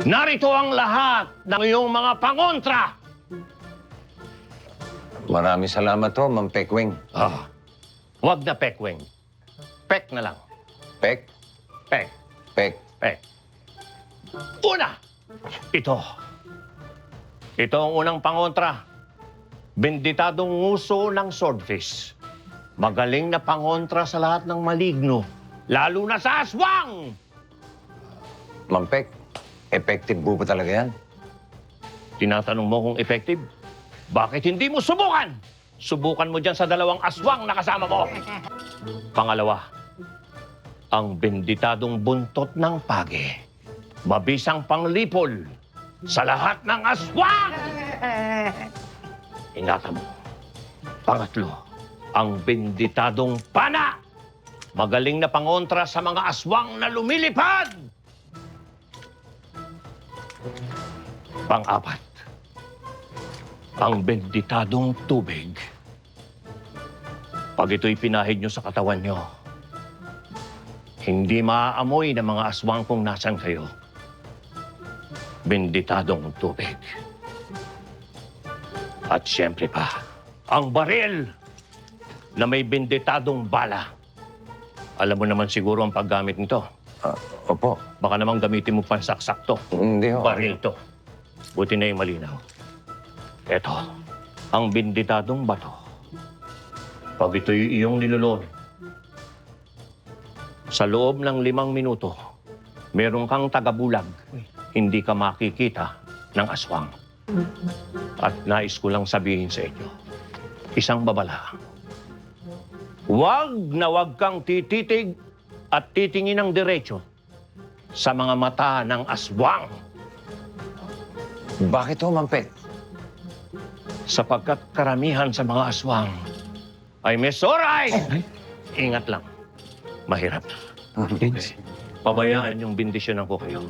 Narito ang lahat ng iyong mga pangontra. Maraming salamat ho, Ma'am Pekwing. Huwag na pekweng. Pek na lang. Pek? Pek. Pek. Pek. Una! Ito. Ito ang unang pangontra. Benditadong nguso ng swordfish. Magaling na pangontra sa lahat ng maligno. Lalo na sa aswang! Ma'am Pek, effective po ba talaga yan? Tinatanong mo kung effective? Bakit hindi mo subukan? Subukan mo dyan sa dalawang aswang na kasama mo. Pangalawa, ang benditadong buntot ng page. Mabisang panglipol sa lahat ng aswang! Ingatan mo. Pangatlo, ang benditadong pana. Magaling na pangontra sa mga aswang na lumilipad. Pang-apat, ang benditadong tubig. Pag ito'y pinahid nyo sa katawan nyo, hindi maaamoy ng mga aswang kung nasan kayo. Benditadong tubig. At siyempre pa, ang baril na may benditadong bala. Alam mo naman siguro ang paggamit nito. Opo. Baka namang gamitin mo pansaksak to. Hindi ho. Baril to. Buti na yung malinaw. Eto, ang benditadong bato. Pag ito'y iyong nilulon, sa loob ng 5 minuto, meron kang tagabulag. Hindi ka makikita ng aswang. At nais ko lang sabihin sa inyo, isang babala. Huwag na huwag kang tititig at titingin ng diretso sa mga mata ng aswang. Bakit ho, Ma'am Pek? Sapagkat karamihan sa mga aswang ay may soray. Ingat lang. Mahirap. Pabayaan yung bendisyonan ko kayo.